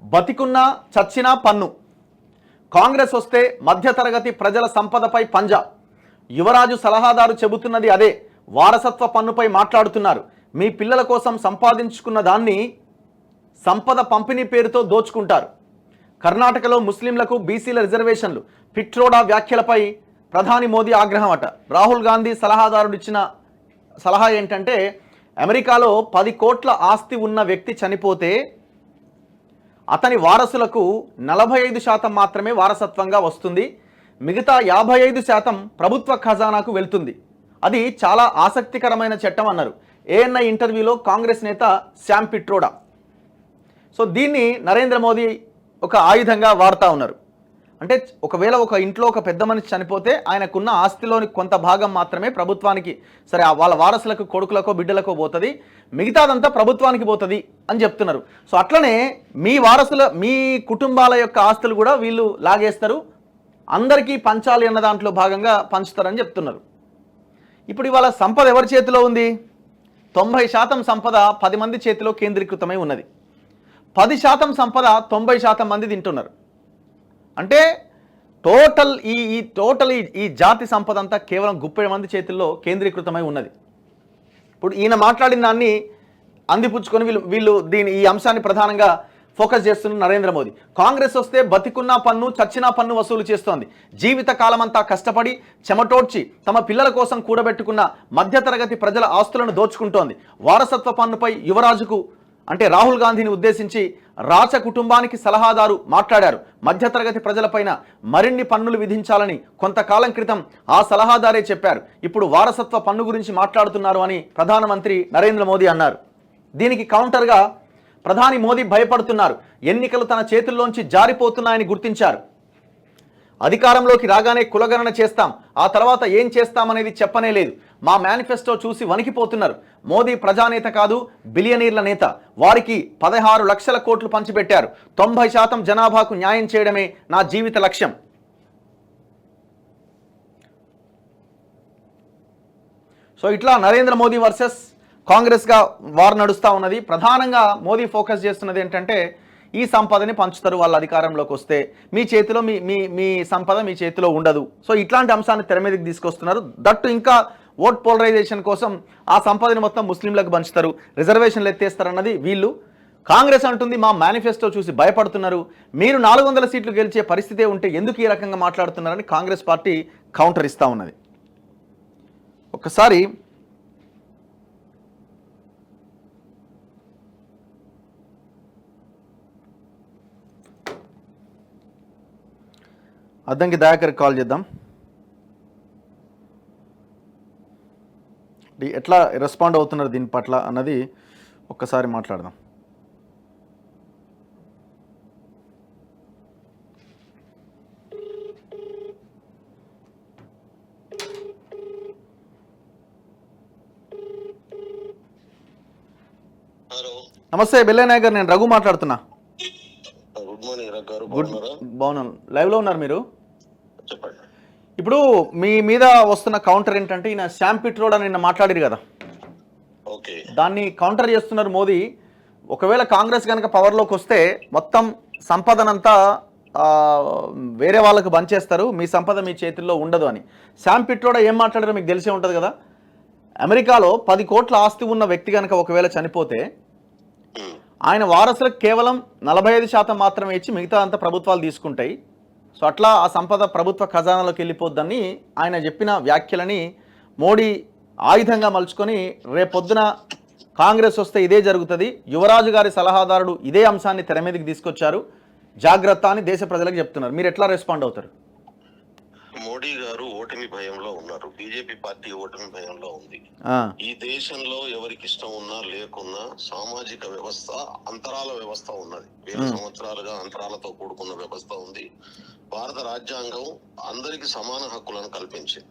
బతికున్నా చచ్చినా పన్ను. కాంగ్రెస్ వస్తే మధ్యతరగతి ప్రజల సంపదపై పంజా. యువరాజు సలహాదారు చెబుతున్నది అదే. వారసత్వ పన్నుపై మాట్లాడుతున్నారు. మీ పిల్లల కోసం సంపాదించుకున్న దాన్ని సంపద పంపిణీ పేరుతో దోచుకుంటారు. కర్ణాటకలో ముస్లింలకు బీసీల రిజర్వేషన్లు. పిట్రోడా వ్యాఖ్యలపై ప్రధాని మోదీ ఆగ్రహం అట. రాహుల్ గాంధీ సలహాదారుడు ఇచ్చిన సలహా ఏంటంటే, అమెరికాలో 10 కోట్ల ఆస్తి ఉన్న వ్యక్తి చనిపోతే అతని వారసులకు 45% మాత్రమే వారసత్వంగా వస్తుంది. మిగతా 55% ప్రభుత్వ ఖజానాకు వెళ్తుంది. అది చాలా ఆసక్తికరమైన చట్టం అన్నారు ఏఎన్ఐ ఇంటర్వ్యూలో కాంగ్రెస్ నేత శామ్ పిట్రోడా. సో దీన్ని నరేంద్ర మోదీ ఒక ఆయుధంగా వాడుతూ ఉన్నారు. అంటే ఒకవేళ ఒక ఇంట్లో ఒక పెద్ద మనిషి చనిపోతే ఆయనకున్న ఆస్తిలోని కొంత భాగం మాత్రమే ప్రభుత్వానికి, సరే వాళ్ళ వారసులకు, కొడుకులకో బిడ్డలకో పోతుంది, మిగతాదంతా ప్రభుత్వానికి పోతుంది అని చెప్తున్నారు. సో అట్లనే మీ వారసుల, మీ కుటుంబాల యొక్క ఆస్తులు కూడా వీళ్ళు లాగేస్తారు, అందరికీ పంచాలి అన్న దాంట్లో భాగంగా పంచుతారని చెప్తున్నారు. ఇప్పుడు ఇవాళ సంపద ఎవరి చేతిలో ఉంది? 90% సంపద 10 మంది చేతిలో కేంద్రీకృతమై ఉన్నది. 10% సంపద 90% మంది తింటున్నారు. అంటే టోటల్ ఈ జాతి సంపద అంతా కేవలం 30 మంది చేతుల్లో కేంద్రీకృతమై ఉన్నది. ఇప్పుడు ఈయన మాట్లాడిన దాన్ని అందిపుచ్చుకొని వీళ్ళు ఈ అంశాన్ని ప్రధానంగా ఫోకస్ చేస్తున్న నరేంద్ర మోదీ. కాంగ్రెస్ వస్తే బతికున్నా పన్ను, చచ్చినా పన్ను వసూలు చేస్తోంది. జీవిత కాలమంతా కష్టపడి చెమటోడ్చి తమ పిల్లల కోసం కూడబెట్టుకున్న మధ్యతరగతి ప్రజల ఆస్తులను దోచుకుంటోంది. వారసత్వ పన్నుపై యువరాజుకు అంటే రాహుల్ గాంధీని ఉద్దేశించి రాచ కుటుంబానికి సలహాదారు మాట్లాడారు. మధ్యతరగతి ప్రజలపైన మరిన్ని పన్నులు విధించాలని కొంతకాలం క్రితం ఆ సలహాదారే చెప్పారు. ఇప్పుడు వారసత్వ పన్ను గురించి మాట్లాడుతున్నారు అని ప్రధానమంత్రి నరేంద్ర మోదీ అన్నారు. దీనికి కౌంటర్గా ప్రధాని మోదీ భయపడుతున్నారు. ఎన్నికలు తన చేతుల్లోంచి జారిపోతున్నాయని గుర్తించారు. అధికారంలోకి రాగానే కులగణన చేస్తాం, ఆ తర్వాత ఏం చేస్తామనేది చెప్పనే లేదు. మా మేనిఫెస్టో చూసి వణికిపోతున్నారు. మోదీ ప్రజానేత కాదు, బిలియనీర్ల నేత. వారికి 16 లక్షల కోట్లు పంచిపెట్టారు. 90% జనాభాకు న్యాయం చేయడమే నా జీవిత లక్ష్యం. సో ఇట్లా నరేంద్ర మోదీ వర్సెస్ కాంగ్రెస్గా వార్ నడుస్తూ ఉన్నది. ప్రధానంగా మోదీ ఫోకస్ చేస్తున్నది ఏంటంటే, ఈ సంపదని పంచుతారు వాళ్ళ అధికారంలోకి వస్తే, మీ చేతిలో మీ సంపద మీ చేతిలో ఉండదు. సో ఇట్లాంటి అంశాన్ని తెర మీదకి తీసుకొస్తున్నారు. దట్టు ఇంకా ఓట్ పోలరైజేషన్ కోసం ఆ సంపదని మొత్తం ముస్లింలకు పంచుతారు, రిజర్వేషన్లు ఎత్తేస్తారన్నది వీళ్ళు. కాంగ్రెస్ అంటుంది మా మేనిఫెస్టో చూసి భయపడుతున్నారు, మీరు 400 సీట్లు గెలిచే పరిస్థితే ఉంటే ఎందుకు ఈ రకంగా మాట్లాడుతున్నారని కాంగ్రెస్ పార్టీ కౌంటర్ ఇస్తూ ఉన్నది. ఒక్కసారి అద్దంకి దయాకర్కి కాల్ చేద్దాం. ఎట్లా రెస్పాండ్ అవుతున్నారు దీని పట్ల అన్నది ఒక్కసారి మాట్లాడదాం. నమస్తే బెల్లయ్య గారు, నేను రఘు మాట్లాడుతున్నా. బాగున్నాను. లైవ్లో ఉన్నారు మీరు? ఇప్పుడు మీ మీద వస్తున్న కౌంటర్ ఏంటంటే, ఈయన శామ్ పిట్రోడా నిన్న మాట్లాడారు కదా, దాన్ని కౌంటర్ చేస్తున్నారు మోదీ. ఒకవేళ కాంగ్రెస్ కనుక పవర్లోకి వస్తే మొత్తం సంపదనంతా వేరే వాళ్ళకు బంచేస్తారు, మీ సంపద మీ చేతుల్లో ఉండదు అని. శామ్ పిట్రోడా ఏం మాట్లాడారో మీకు తెలిసే ఉంటుంది కదా. అమెరికాలో 10 కోట్ల ఆస్తి ఉన్న వ్యక్తి కనుక ఒకవేళ చనిపోతే ఆయన వారసులకు కేవలం 45% మాత్రమే ఇచ్చి మిగతా అంతా ప్రభుత్వాలు తీసుకుంటాయి. సో అట్లా ఆ సంపద ప్రభుత్వ ఖజానాలోకి వెళ్ళిపోద్దని ఆయన చెప్పిన వ్యాఖ్యలని మోడీ ఆయుధంగా మలుచుకొని రేపొద్దున కాంగ్రెస్ వస్తే ఇదే జరుగుతుంది. యువరాజు గారి సలహాదారుడు ఇదే అంశాన్ని తెర మీదకి తీసుకొచ్చారు, జాగ్రత్త అని దేశ ప్రజలకు చెప్తున్నారు. మీరు ఎట్లా రెస్పాండ్ అవుతారు? మోడీ గారు ఓటమి భయంలో ఉన్నారు. బీజేపీ పార్టీ ఓటమి భయంలో ఉంది. ఈ దేశంలో ఎవరికి ఇష్టం ఉన్నా లేకున్నా సామాజిక వ్యవస్థ అంతరాల వ్యవస్థ ఉన్నది. వేల సంవత్సరాలుగా అంతరాలతో కూడుకున్న వ్యవస్థ ఉంది. భారత రాజ్యాంగం అందరికి సమాన హక్కులను కల్పించింది.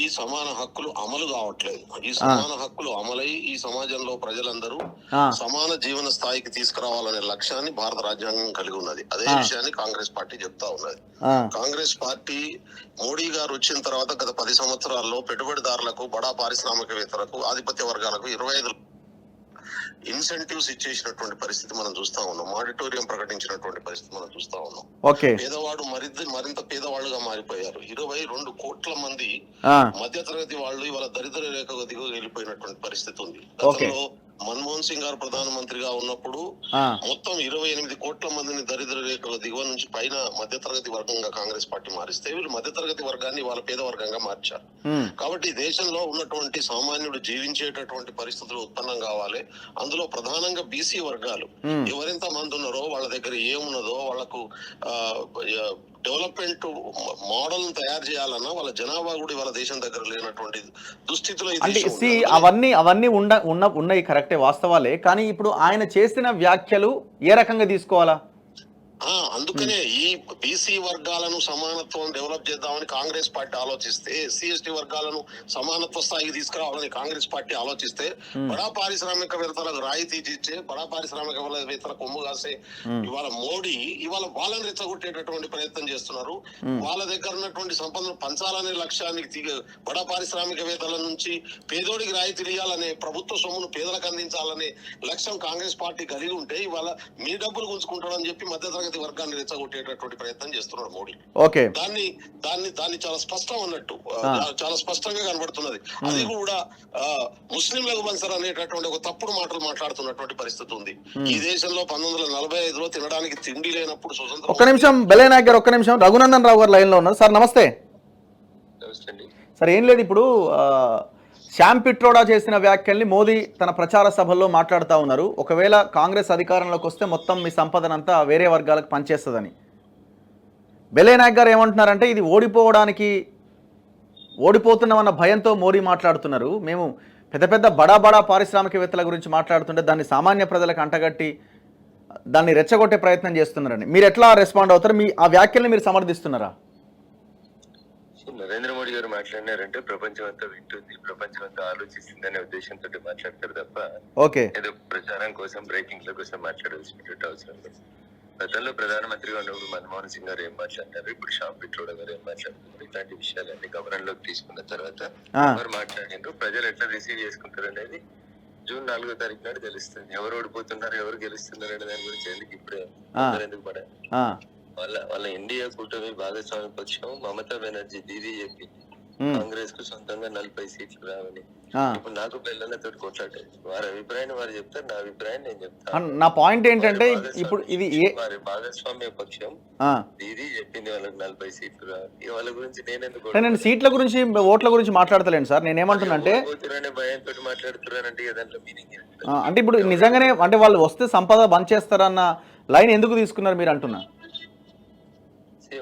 ఈ సమాన హక్కులు అమలు కావట్లేదు. ఈ సమాన హక్కులు అమలై ఈ సమాజంలో ప్రజలందరూ సమాన జీవన స్థాయికి తీసుకురావాలనే లక్ష్యాన్ని భారత రాజ్యాంగం కలిగి ఉన్నది. అదే విషయాన్ని కాంగ్రెస్ పార్టీ చెప్తా ఉన్నది. కాంగ్రెస్ పార్టీ మోడీ గారు వచ్చిన తర్వాత గత 10 సంవత్సరాల్లో పెట్టుబడిదారులకు, బడా పారిశ్రామికవేత్తలకు, ఆధిపత్య వర్గాలకు ఇన్సెంటివ్స్ ఇచ్చేసినటువంటి పరిస్థితి మనం చూస్తా ఉన్నాం, మాడిటోరియం ప్రకటించినటువంటి పరిస్థితి మనం చూస్తా ఉన్నాం. ఓకే, పేదవాడు మరింత పేదవాళ్ళుగా మారిపోయారు. 22 కోట్ల మంది మధ్య తరగతి వాళ్ళు ఇవాళ దరిద్ర రేఖ దిగు వెళ్ళిపోయినటువంటి పరిస్థితి ఉంది. గతంలో మన్మోహన్ సింగ్ గారు ప్రధానమంత్రిగా ఉన్నప్పుడు మొత్తం 28 కోట్ల మందిని దరిద్ర రేఖల దిగువ నుంచి పైన మధ్య తరగతి వర్గంగా కాంగ్రెస్ పార్టీ మారిస్తే వీళ్ళు మధ్య తరగతి వర్గాన్ని వాళ్ళ పేద వర్గంగా మార్చారు. కాబట్టి దేశంలో ఉన్నటువంటి సామాన్యుడు జీవించేటటువంటి పరిస్థితులు ఉత్పన్నం కావాలి. అందులో ప్రధానంగా బీసీ వర్గాలు ఎవరెంత మంది ఉన్నారో వాళ్ళ దగ్గర ఏమున్నదో వాళ్లకు డెవలప్మెంట్ మోడల్ తయారు చేయాలన్నా వాళ్ళ జనాభా కూడా వాళ్ళ దేశం దగ్గర లేనటువంటి దుస్థితిలో అవన్నీ ఉన్నాయి, కరెక్టే, వాస్తవాలే. కానీ ఇప్పుడు ఆయన చేసిన వ్యాఖ్యలు ఏ రకంగా తీసుకోవాలా? అందుకనే ఈ బీసీ వర్గాలను సమానత్వం డెవలప్ చేద్దామని కాంగ్రెస్ పార్టీ ఆలోచిస్తే, ఎస్సీ ఎస్టీ వర్గాలను సమానత్వ స్థాయికి తీసుకురావాలని కాంగ్రెస్ పార్టీ ఆలోచిస్తే, బడా పారిశ్రామికవేత్తలకు రాయితీ ఇచ్చే, బడా పారిశ్రామికవేత్తలకు కొమ్ము కాసే ఇవాళ మోడీ ఇవాళ వాళ్ళని రెచ్చగొట్టేటటువంటి ప్రయత్నం చేస్తున్నారు. వాళ్ళ దగ్గర ఉన్నటువంటి సంపదను పంచాలనే లక్ష్యానికి బడా పారిశ్రామికవేత్తల నుంచి పేదోడికి రాయితీలు ఇవ్వాలనే, ప్రభుత్వ సొమ్మును పేదలకు అందించాలనే లక్ష్యం కాంగ్రెస్ పార్టీ కలిగి ఉంటే ఇవాళ మీ డబ్బులు గుంజుకుంటాడని చెప్పి మధ్య వర్గాన్ని రెచ్చగొట్టేటటువంటి ప్రయత్నం చేస్తున్నాడు మోడీ. ఓకే, దాన్ని చాలా స్పష్టం అన్నట్టు, చాలా స్పష్టంగా కనబడుతున్నది. అది కూడా ముస్లింలకు బంసర్ అనేటటువంటి ఒక తప్పుడు మాటలు మాట్లాడుతున్నటువంటి పరిస్థితి ఉంది. ఈ దేశంలో 1945లో తినడానికి తిండి లేనప్పుడు స్వతంత్రం. ఒక్క నిమిషం బెల్లయ్యనాయక్ గారు, ఒక్క నిమిషం. రఘునందన్ రావు గారు లైన్ లో ఉన్నారు. సార్ నమస్తే. సార్ ఏం లేదు, ఇప్పుడు శ్యామ్ పిట్రోడా చేసిన వ్యాఖ్యల్ని మోదీ తన ప్రచార సభల్లో మాట్లాడుతూ ఉన్నారు. ఒకవేళ కాంగ్రెస్ అధికారంలోకి వస్తే మొత్తం మీ సంపదనంతా వేరే వర్గాలకు పనిచేస్తుందని. బెల్లయ్యనాయక్ గారు ఏమంటున్నారంటే ఇది ఓడిపోతున్నామన్న భయంతో మోడీ మాట్లాడుతున్నారు. మేము పెద్ద బడా పారిశ్రామికవేత్తల గురించి మాట్లాడుతుంటే దాన్ని సామాన్య ప్రజలకు అంటగట్టి దాన్ని రెచ్చగొట్టే ప్రయత్నం చేస్తున్నారని. మీరు ఎట్లా రెస్పాండ్ అవుతారు? ఆ వ్యాఖ్యల్ని మీరు సమర్థిస్తున్నారా? నరేంద్ర మోడీ గారు మాట్లాడినారంటే ప్రపంచం అంతా వింటుంది, ప్రపంచం అంతా ఆలోచిస్తుంది అనే ఉద్దేశంతో మాట్లాడతారు తప్ప ఏదో ప్రచారం కోసం, బ్రేకింగ్ ల కోసం మాట్లాడాల్సినటువంటి అవసరం లేదు. గతంలో ప్రధానమంత్రిగా ఉన్నప్పుడు మన్మోహన్ సింగ్ గారు ఏం మాట్లాడారు, ఇప్పుడు శ్యామ్ పిట్రోడా గారు ఏం మాట్లాడుతున్నారు, ఇట్లాంటి విషయాలన్నీ గమనంలోకి తీసుకున్న తర్వాత వారు మాట్లాడినారు. ప్రజలు ఎట్లా రిసీవ్ చేసుకుంటారు అనేది జూన్ 4వ తారీఖు నాడు తెలుస్తుంది. ఎవరు ఓడిపోతున్నారు, ఎవరు గెలుస్తున్నారు అనే దాని గురించి ఇప్పుడే ఎందుకు పడాలి? వాళ్ళ ఇండియా కూటమి భాగస్వామి పక్షం మమతా బెనర్జీ దీదీ చెప్పి కాంగ్రెస్ కు సొంతంగా 40 సీట్లు రావని. ఇప్పుడు నాకు పిల్లలతో కొట్లాడారు. వారి అభిప్రాయాన్ని వారు చెప్తారు, నా అభిప్రాయం నేను చెప్తాను. నా పాయింట్ ఏంటంటే ఇప్పుడు ఇది వారి భాగస్వామ్య పక్షం దీదీ చెప్పింది వాళ్ళకి 40 సీట్లు రావాలి. వాళ్ళ గురించి నేను సీట్ల గురించి, ఓట్ల గురించి మాట్లాడతలేను సార్. నేను ఏమంటున్నా అంటే భయంతో మాట్లాడుతున్నానంటే దాంట్లో మీనింగ్ అంటే ఇప్పుడు నిజంగానే అంటే వాళ్ళు వస్తే సంపద బంద్ చేస్తారన్న లైన్ ఎందుకు తీసుకున్నారు మీరు అంటున్నా?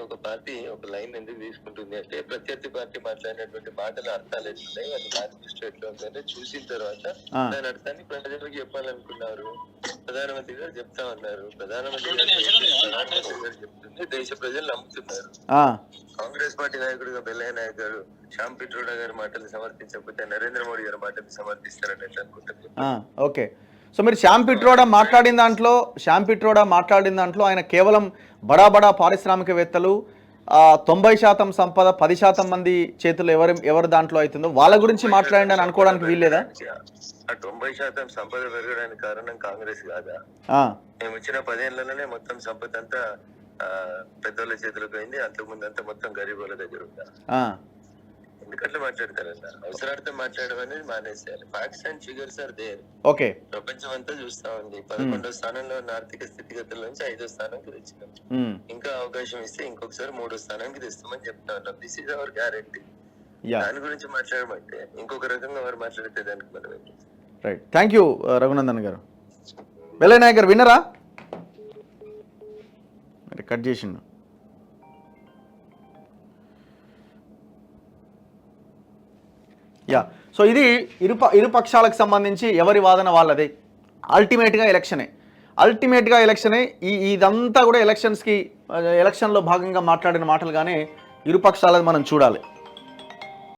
ఒక పార్టీ ఒక లైన్ ఎందుకు తీసుకుంటుంది అంటే ప్రత్యర్థి పార్టీ మాట్లాడినటువంటి మాటల అర్థాలు ఎట్లున్నాయి, వాళ్ళ మేనిఫెస్టో ఎట్లా ఉందంటే చూసిన తర్వాత దాని అర్థాన్ని ప్రజలకు చెప్పాలనుకున్నారు. ప్రధానమంత్రి గారు చెప్తా ఉన్నారు. ప్రధానమంత్రి గారు చెప్తుంది, దేశ ప్రజలు నమ్ముతున్నారు. కాంగ్రెస్ పార్టీ నాయకుడిగా బెల్లయ్యనాయక్ గారు శ్యామ్ పిట్రోడా గారి మాటలు సమర్థించకపోతే నరేంద్ర మోడీ గారి మాటలు సమర్థిస్తారని ఎట్లా అనుకుంటారు? ఓకే, సో మీరు శ్యామ్ పిట్రోడా మాట్లాడిన దాంట్లో ఆయన కేవలం బడా పారిశ్రామికవేత్తలు 90% సంపద 10% మంది చేతులు ఎవరు దాంట్లో అవుతుందో వాళ్ళ గురించి మాట్లాడండి అని అనుకోవడానికి వీల్లేదా? 90% సంపద పెరగడానికి కారణం కాంగ్రెస్ కాదా? మేము వచ్చిన 10 ఏళ్లలోనే మొత్తం సంపద అంతా పెద్దోళ్ళ చేతులకు అయింది. అంతకుముందు అంతా మొత్తం గరీబుల దగ్గర ఉందా? ఎందుకట్లా మాట్లాడతారన్న? అవసరార్థం మాట్లాడడం అనేది మానేసేయాలి. Facts and figures are there. Okay, ప్రపంచం అంతా చూస్తా ఉంది. 11వ స్థానంలో ఉన్న ఆర్థిక స్థితిగతుల నుంచి 5వ స్థానానికి తెచ్చినాం. ఇంకా అవకాశం ఇస్తే ఇంకొకసారి 3వ స్థానానికి తెస్తామని చెప్తా ఉన్నాం. This is our guarantee. దాని గురించి మాట్లాడమంటే ఇంకొక రకంగా వారు మాట్లాడితే దానికి మనం రైట్. థ్యాంక్ యూ రఘునందన్ గారు. బెల్లయ్యనాయక్ గారు విన్నరా? కట్ చేసిండు. సో ఇది ఇరు పక్షాలకు సంబంధించి ఎవరి వాదన వాళ్ళదే. అల్టిమేట్గా ఎలక్షనే. ఇదంతా కూడా ఎలక్షన్లో భాగంగా మాట్లాడిన మాటలుగానే ఇరు పక్షాలను మనం చూడాలి.